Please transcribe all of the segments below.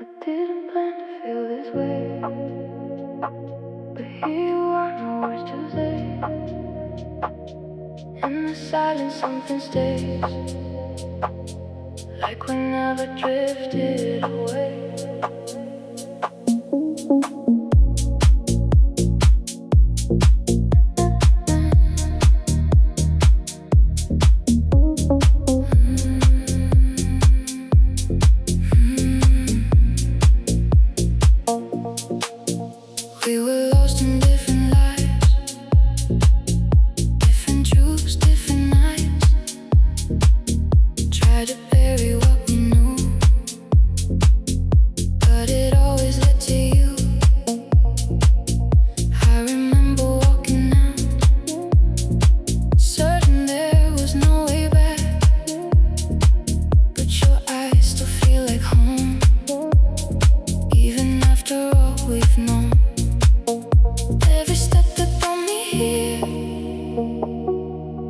Didn't plan to feel this way, but here you are, no words to say. In the silence something stays, like we never drifted away. We were lost in different lives, different truths, different nights. Tried to bury what we knew, but it always led to you. I remember walking out, certain there was no way back, but your eyes still feel like home, even after all we've known. Every step that brought me here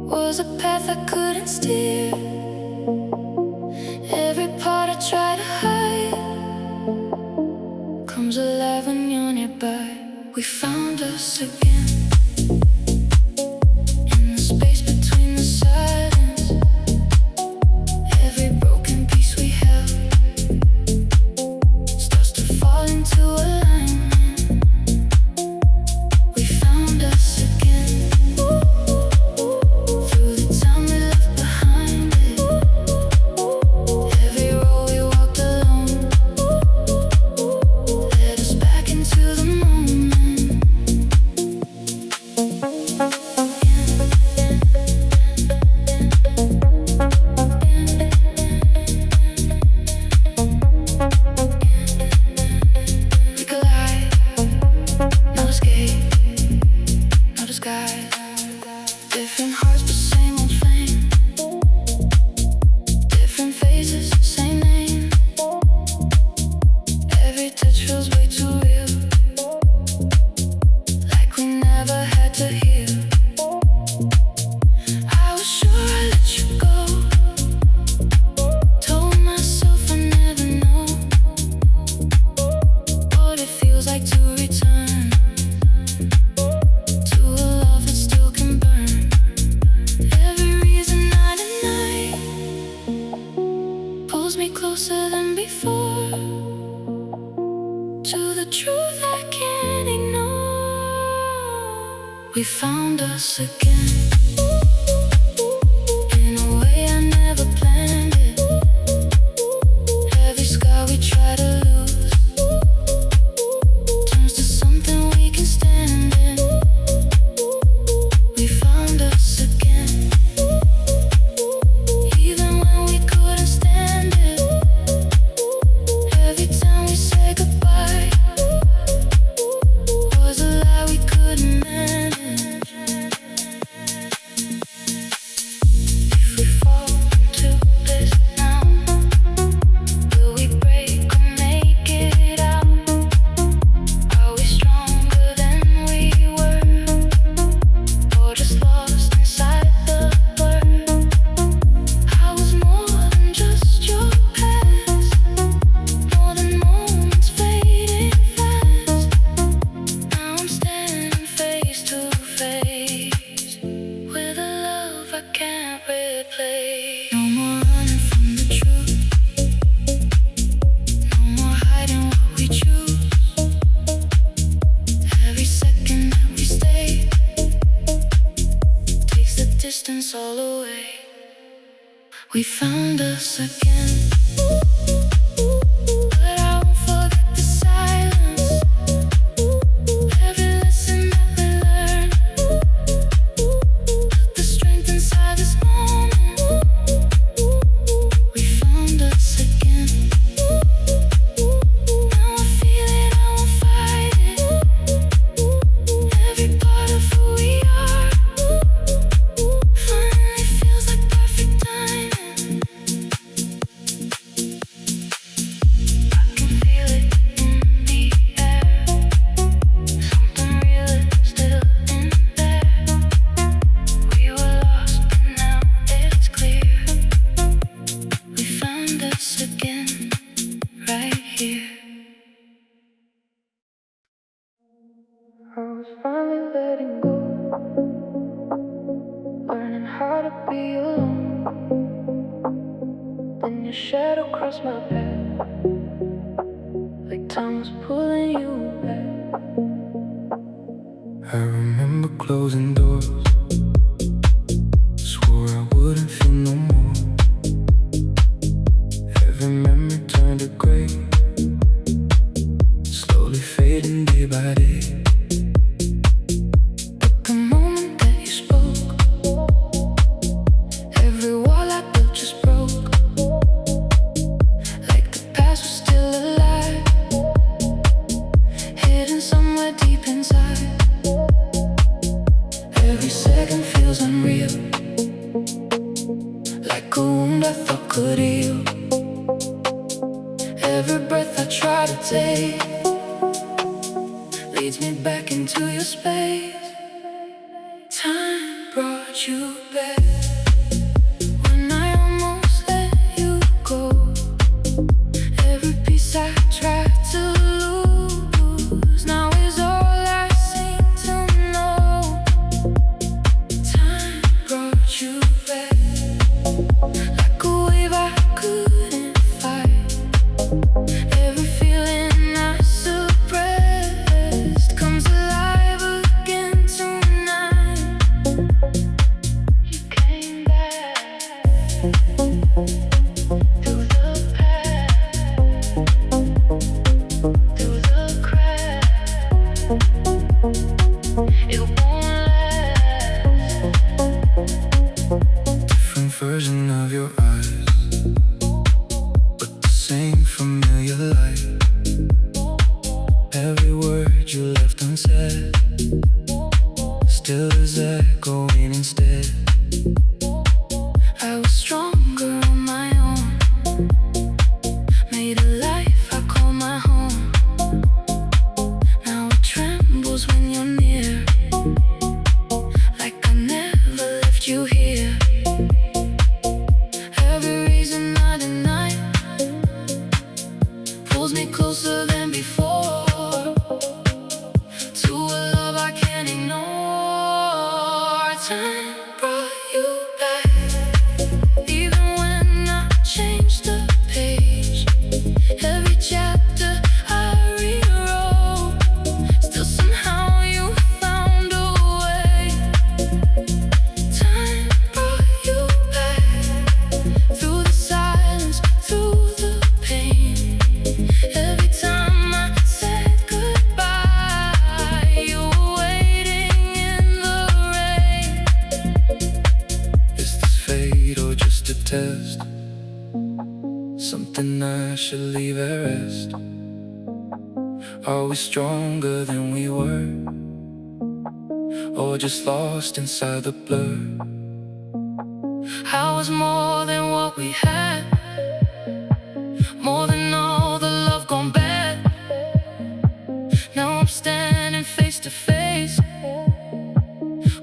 was a path I couldn't steer. Every part I try to hide comes alive when you're nearby. We found us again in the space between the silence. Every broken piece we held starts to fall into alignment. We found us again through the time we left behind it. Every road we walked alone led us back into the moment. We collide, no escape, no disguise. Different hearts, but same old flame. Different faces, same name. Every touch feels way too real, like we never had to heal. I was sure I let you go, told myself I never know what it feels like to return to a love that still can burn. Every reason night and night pulls me closer than before, to the truth I can't ignore. We found us again in a way I never planned it. Every scar we try to lose turns to something we can stand in. We found us again, even when we couldn't stand it. Every time we say goodbye was a lie we couldn't manage. If we fall to this now, will we break or make it out? Are we stronger than we were, or just lost inside the blur? I was more than just your past, more than moments fading fast. Now I'm standing face to face with a love I can't replace. No more running from the truth, no more hiding what we choose. Every second that we stay takes the distance all away. We found us again, but I won't forget the silence. Every lesson that we learned, the strength inside this moment. We found us again. Now I feel it, I won't fight it. Every part of who we are finally feels like perfect timing. Then your shadow crossed my path, like time was pulling you back. I remember closing doors, swore I wouldn't feel no more. Every memory turned to gray, slowly fading day by day. But the moment that you spoke, every wall I built just broke. Like the past was still alive, hidden somewhere deep inside. Every second feels unreal, like a wound I thought could heal. Every breath I try to take leads me back into your space. Time brought you back when I almost let you go. Every piece I tried to lose now is all I seem to know. Time brought you back like a wave I couldn't fight. Every feeling I suppressed comes alive again tonight. You came back through the past, through the cracks. It won't last. Different version of your eyes, but the same familiar light. Every word you left unsaid still is echoing instead. I was stronger on my own, made a life I call my home. Now it trembles when you're near, like I never left you here. Every reason I deny pulls me closer than before, to a love I can't ignore. Time brought you back, even when I changed the page. Every chapter I rewrote, still somehow you found a way. Time brought you back, through the silence, through the pain. Every time I said goodbye, you were waiting in the rain. Is this fate or just a test? Something I should leave at rest? Are we stronger than we were, or just lost inside the blur? I was more than what we had, more than all the love gone bad. Now I'm standing face to face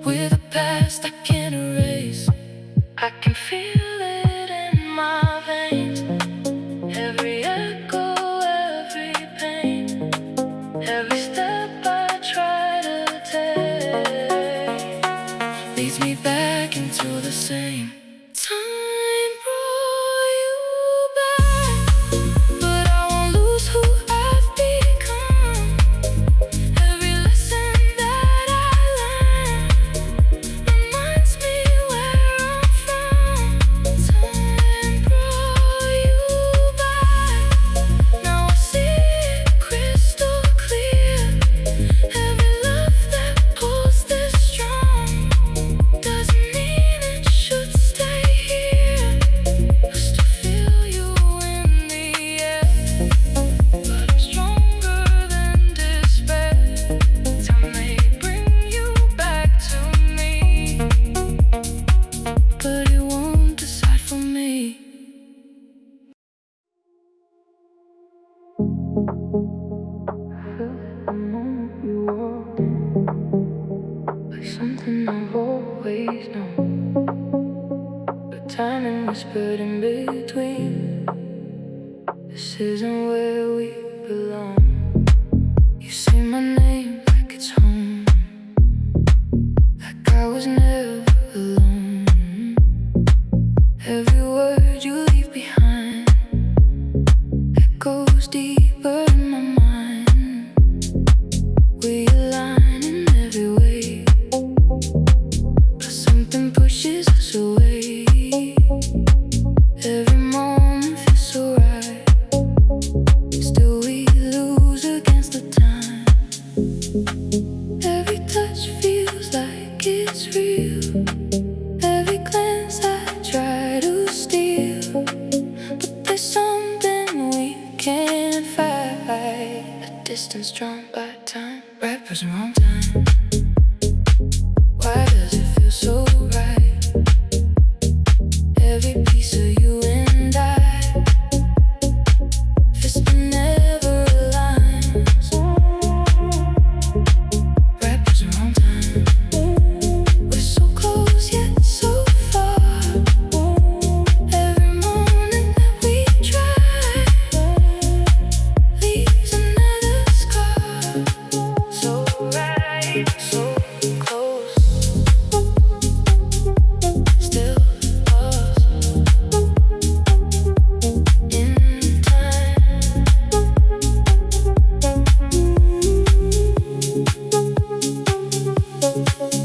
with a past I can't erase. I can feel it in my veins, every echo, every pain, every step I try to take leads me back into the same. Time brought you back, but I won't lose who I've become. Every lesson that I learned reminds me where I'm from. Time brought you back, now I see it crystal clear. Every love that pulls this strong doesn't mean it should stay here. I still feel you in the air, but I'm stronger than despair. Time may bring you back to me, but it won't decide for me. Felt it the moment you walked in, like something I've always known. But timing whispered in between, this isn't where we belong. You say my name like it's home, like I was never alone. Every word you leave behind goes deeper in my mind. We align in every way, but something pushes us away. Every moment feels so right, still we lose against the time. Every touch feels like it's real, every glance I try to steal, but there's something we can't fight. A distance drawn by time, right person, wrong time. Why does it feel so right? Every piece of you and I fits but never aligns. Right person, wrong time. We're so close yet so far. Every moment that we try leaves another scar. So right, so close, still lost in time.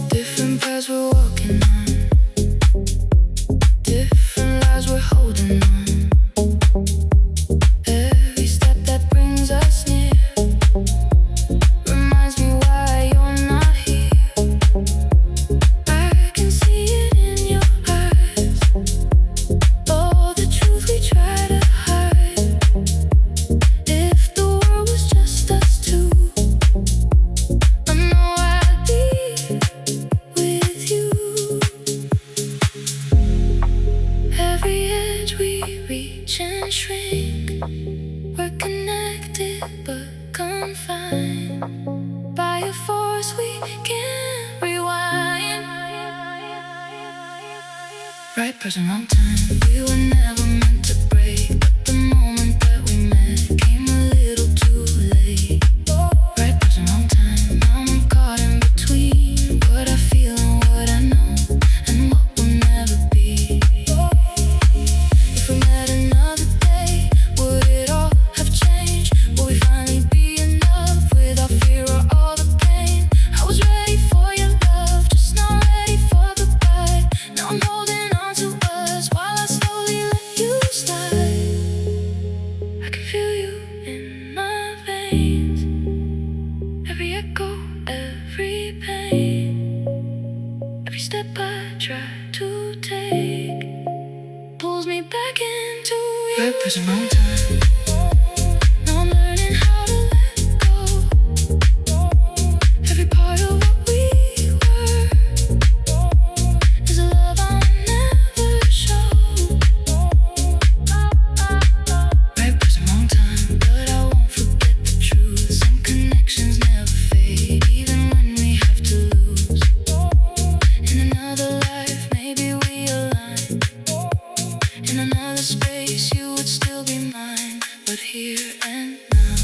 Different paths we're walking on, different lives we're holding on. Every step that brings us near reminds me why you're not here. I can see it in your eyes, all the truth we try to hide. If the world was just us two, I know I'd be with you. Every edge we reach and shrink, we're connected but confined by a force we can't rewind. Right person, wrong time. We were never meant to break, but the moment that we met came a little too late. Right person, wrong time. Now I'm caught in between what I feel and what I know, and what will never be. If we met another day, would it all have changed? Would we finally be enough without fear or all the pain? I was ready for your love, just not ready for goodbye. Now I'm holding on to us while I slowly let you slide. I can feel you in my veins, every echo, every pain, every step I try to take pulls me back into you. Right person, wrong time. Now I'm learning how to let go. Every part of what we were is a love I'll never show. Right person, wrong time. But I won't forget the truth. Some connections never fade, even when we have to lose. In another life, maybe we align. In another space, you would still be mine. But here and now,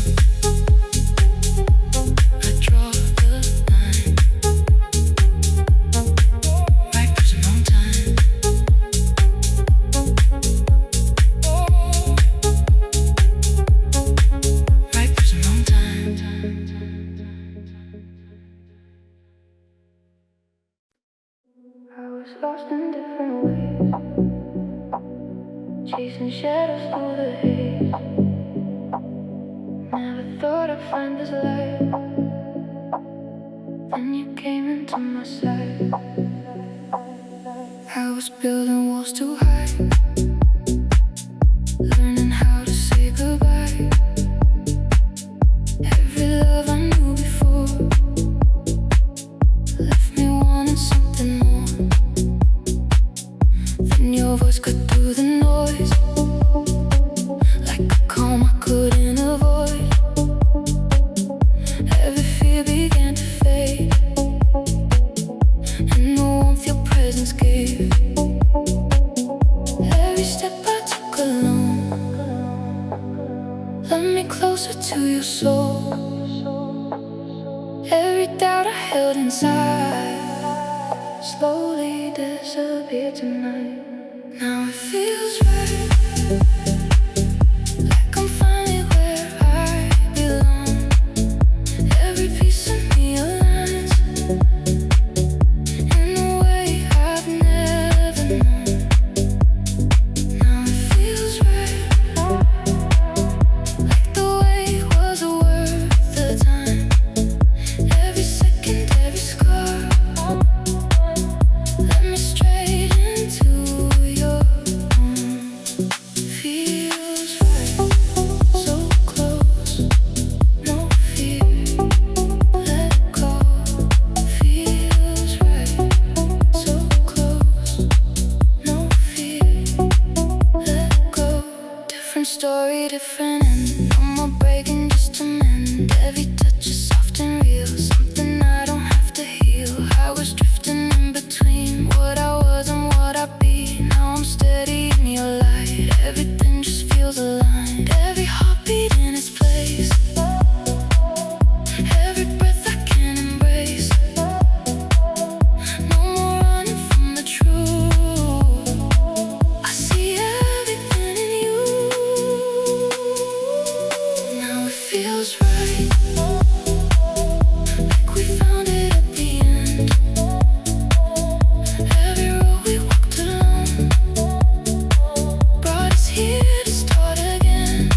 I draw the line. Right person, wrong time. Right person, wrong time. I was lost in different ways, chasing shadows through the haze. Never thought I'd find this light. Then you came into my sight. I was building walls too high, learning how to say goodbye. Every love I knew before left me wanting something more. Then your voice cut through the noise, like a calm I couldn't avoid. Every fear began to fade, and the warmth your presence gave. Every step I took alone led me closer to your soul. Every doubt I held inside slowly disappeared tonight. Now it feels right, like I'm finally story different and no more breaking just to mend. Every touch is soft and real, something I don't have to heal. I was drifting in between what I was and what I be. Now I'm steady in your light, everything just feels aligned. Every heartbeat in its place, every breath I can embrace. No more running from the truth, I see everything in you. Now it feels right, like we found it at the end. Every road we walked alone brought us here to start again.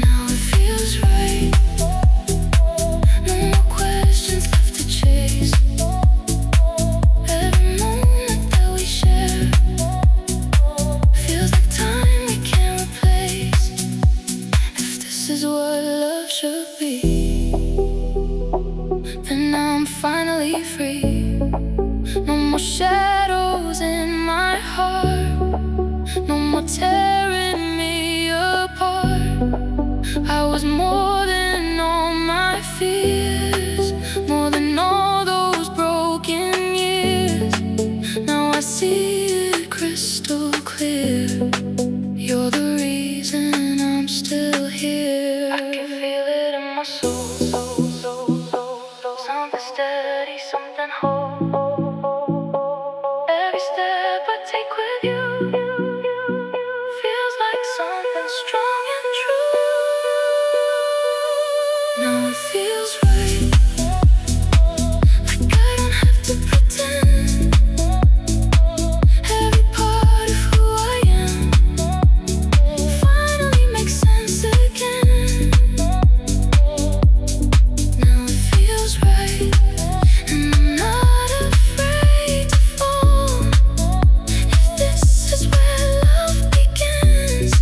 Now it feels right, no more questions left to chase. Every moment that we share feels like time we can't replace. If this is what love should be, then I'm finally free. No more shadows in my heart, no more tearing me apart. I was more than all my fears, more than all those broken years. Now I see it crystal clear, you're the reason I'm still here. I can feel it in my soul, something steady, something whole. Every step I take with you feels like something strong and true. Now it feels right, like I don't have to pretend. Every part of who I am finally makes sense again. Now it feels right, and I'm not afraid to fall. If this is where love begins,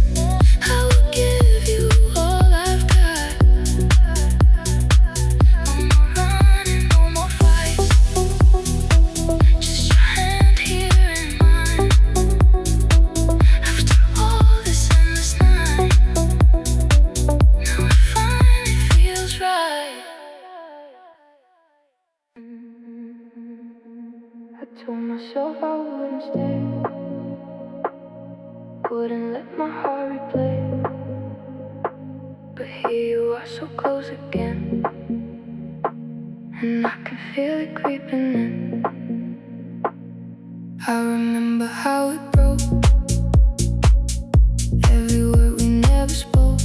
I will give you all I've got. No more running, no more fights, just your hand here in mine. After all this endless night, now it finally feels right. I told myself I wouldn't stay, wouldn't let my heart replay. But here you are, so close again, and I can feel it creeping in. I remember how it broke, every word we never spoke.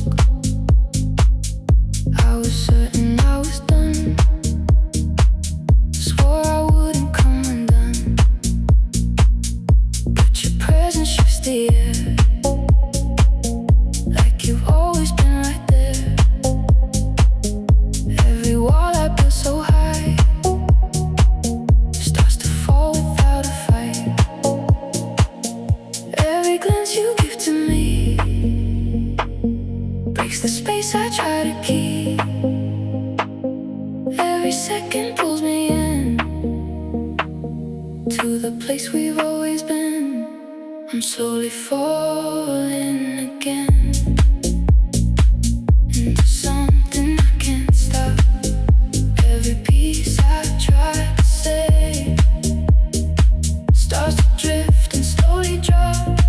I was certain I was done, swore I wouldn't come undone. But your presence shifts the air, like you've always been right there. Every wall I built so high starts to fall without a fight. Every glance you give to me breaks the space I try to keep. Every second pulls me in to the place we've always been. I'm slowly falling again into something I can't stop. Every piece I try to save starts to drift and slowly drop.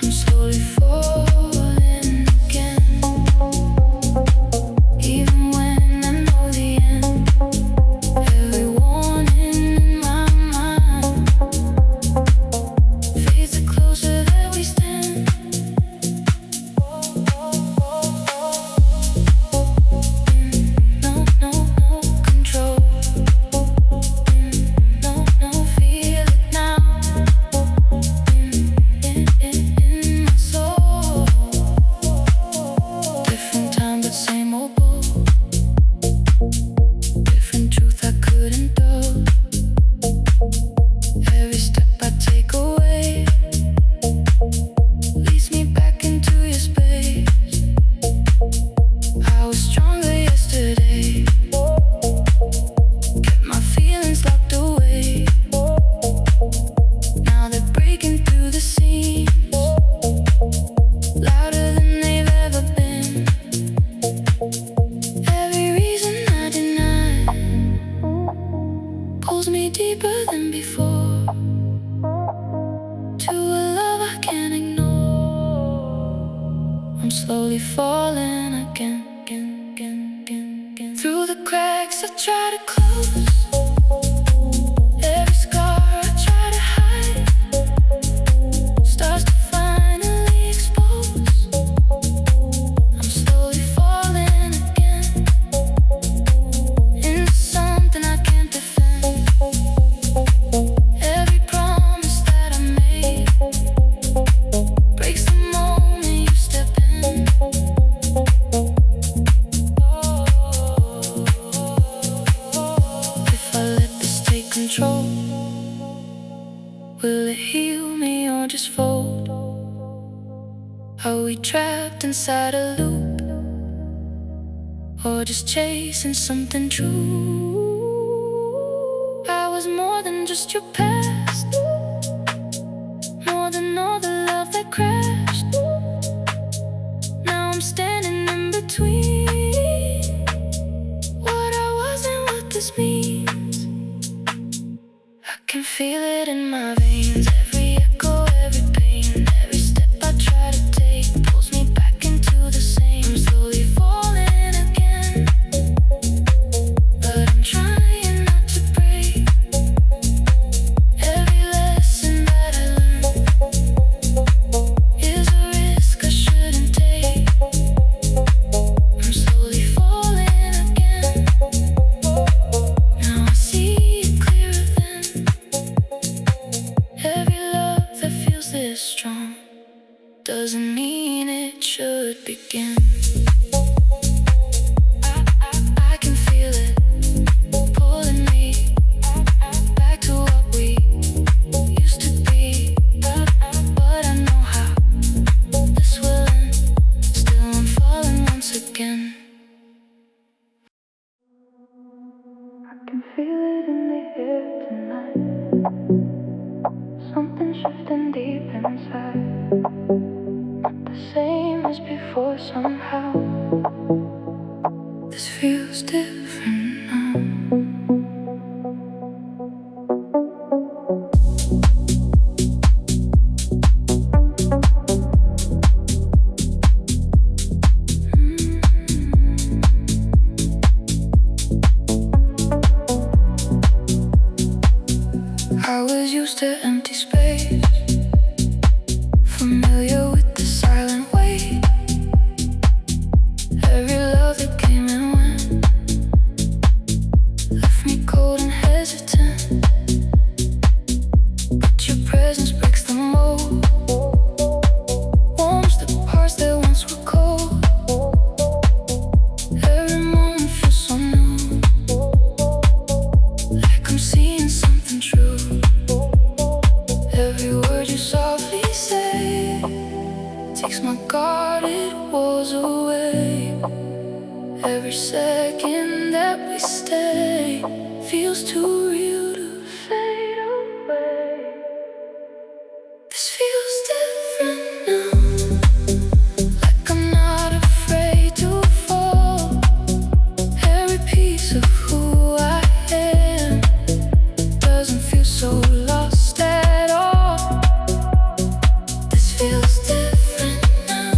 I'm slowly falling again, even when I know the end. Every warning in my mind fades the closer that we stand. I'm slowly falling again. Through the cracks I try to close, every scar I try to hide starts to finally expose. I'm slowly falling again into something I can't defend. Every promise that I made breaks the moment you step in. If I let this take control, will it heal me or just fold? Are we trapped inside a loop, or just chasing something true? I was more than just your past, more than all the love that crashed. Now I'm standing in between what I was and what this means. I can feel it in my veins, every echo, every pain. Every step I try to take pulls me back into the same. I'm slowly falling again, but I'm trying not to break. Every lesson that I learned is a risk I shouldn't take. I'm slowly falling again. Now I see it clearer than. Every love that feels this strong doesn't mean it should begin. I can feel it pulling me back to what we used to be. But I know how this will end. Still I'm falling once again. I can feel it in the air tonight. Something shifting deep inside. Not the same as before somehow. This feels different now. I was used to empty space, familiar with the silent weight. Every love that came and went left me cold and hesitant. But your presence breaks the mold, warms the parts that once were cold. Every moment feels so new, like I'm seeing something true. Every word you softly say takes my guarded walls away. Every second that we stay feels too real to fade away. This feels different now, like I'm not afraid to fall. Every piece of who I am doesn't feel so lost at all. This feels different now,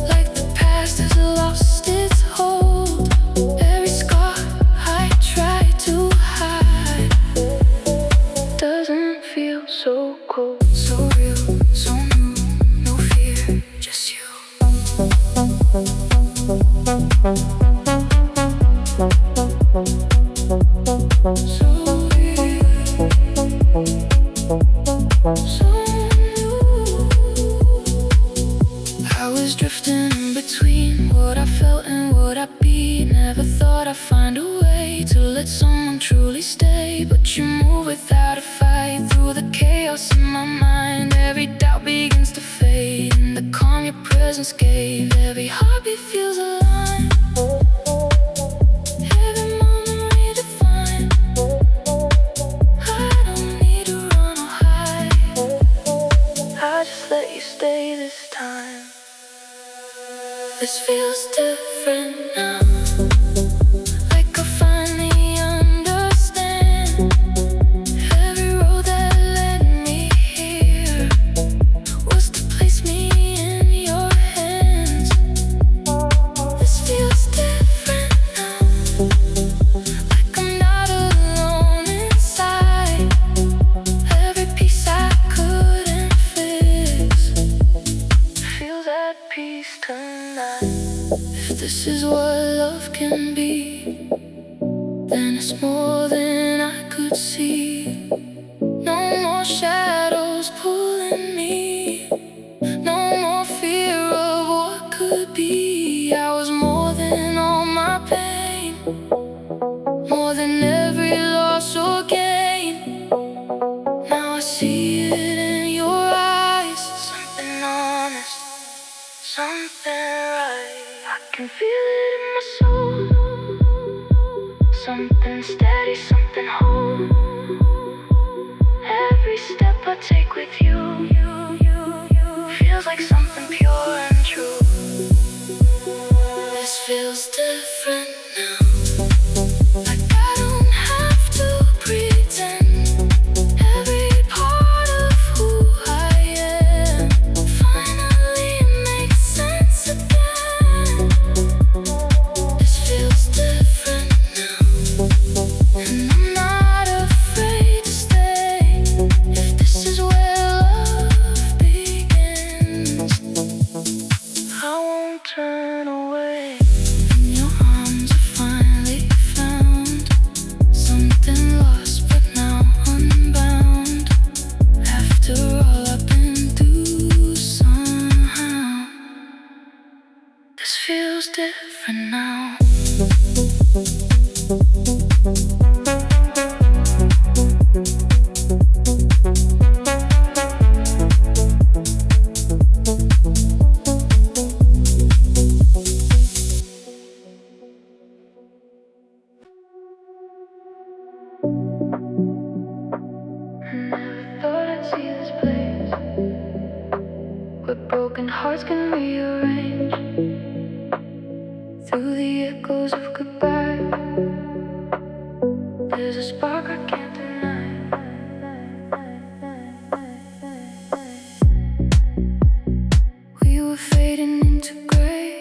like the past has lost its hold. Every scar I try to hide doesn't feel so cold. So real, so new, no fear, just you. So real, so new. I was drifting in between what I felt and what I be. Never thought I'd find a way to let someone truly stay. But you move without a fight through the chaos in my mind. Every doubt begins to fade in the calm your presence gave. Every heartbeat feels aligned, every moment redefined. I don't need to run or hide, I just let you stay this time. This feels different now, like I finally understand. Every road that led me here was to place me in your hands. at peace tonight. If this is what love can be, then it's more than I could see. No more shadows pulling me, no more fear of what could be. I was more than all my pain, more than every loss or gain. Now I see it in your eyes, something honest, something right. I can feel it in my soul, something steady, something whole. Every step I take with you feels like something pure and true. This feels different now, like I don't have to pretend. Every part of who I am finally makes sense again. This feels different now, and I'm not afraid to stay. If this is where love begins, I won't turn away. In your arms I finally found something lost but now unbound. After all I've been through, somehow this feels different now. Never thought I'd see this place where broken hearts can rearrange through the echoes of goodbye. There's a spark I can't deny. We were fading into gray,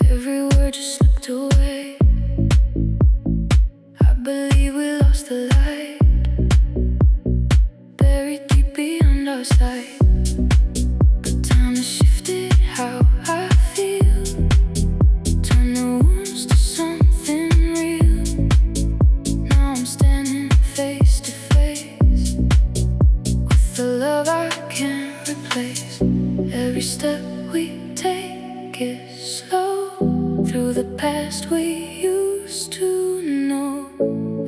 every word just slipped away. I believe we lost the light, buried deep beyond our sight. But time has shifted how I feel, turned the wounds to something real. Now I'm standing face to face with the love I can't replace. Every step we take is slow through the past we used to know.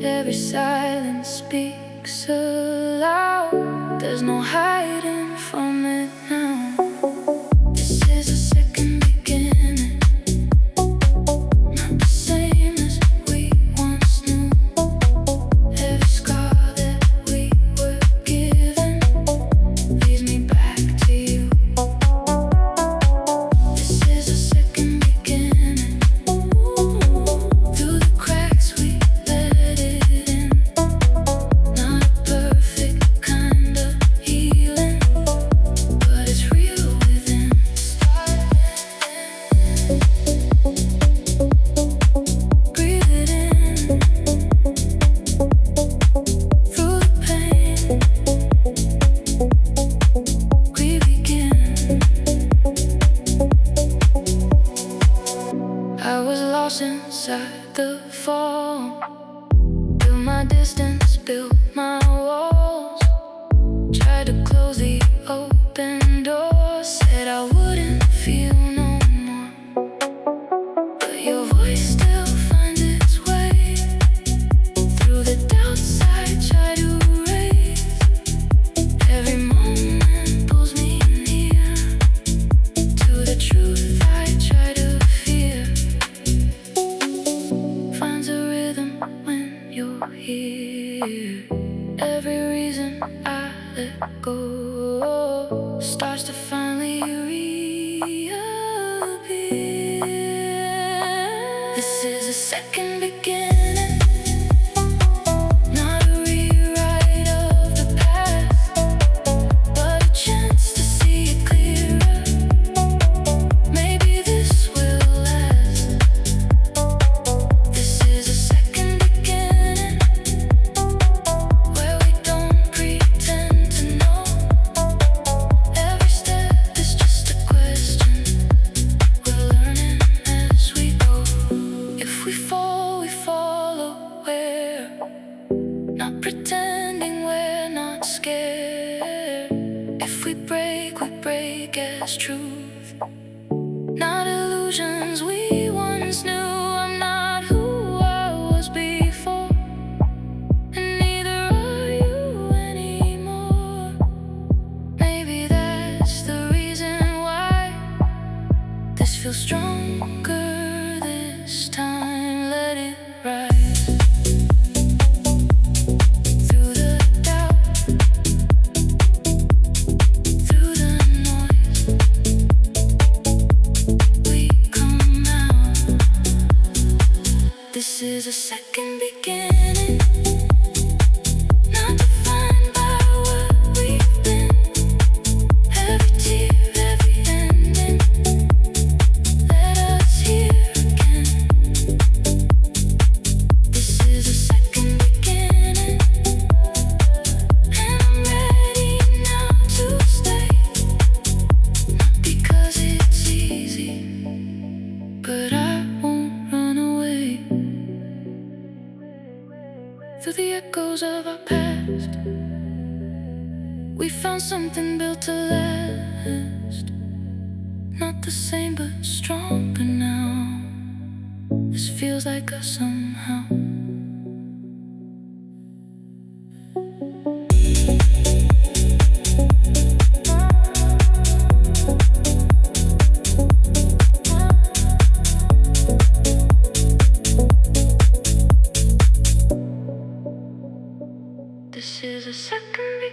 Every silence speaks aloud, there's no hiding from it now. This is a second beginning, not the same as we once knew. Every scar that we were given leads me back to you. This is a second beginning, through the cracks we let it in. Not a perfect kind of healing, but it's real within. Breathe it in, through the pain we begin. I was lost inside the fall, built my distance, built my walls, tried to close the open door, said I wouldn't feel no more. But your voice still finds its way through the doubts I try to erase. Every moment pulls me near to the truth I try to fear. Finds a rhythm when you're here. Every reason I let go starts to finally reappear. This is a second beginning, not a rewrite of the past, but a chance to see it clearer. Maybe this will last. This is a second beginning, where we don't pretend to know. Every step is just break as truth, not illusions we once knew. I'm not who I was before, and neither are you anymore. Maybe that's the reason why this feels stronger this time. Let it rise through the doubt, through the noise. We come out. This is a second beginning, not defined by what we've been. Every tear, every ending, let us hear again. This is a second beginning, and I'm ready now to stay. Not because it's easy, but I won't run away. Through the echoes of our past, we found something built to last. Not the same, but stronger now. This feels like us somehow. This is a second beginning.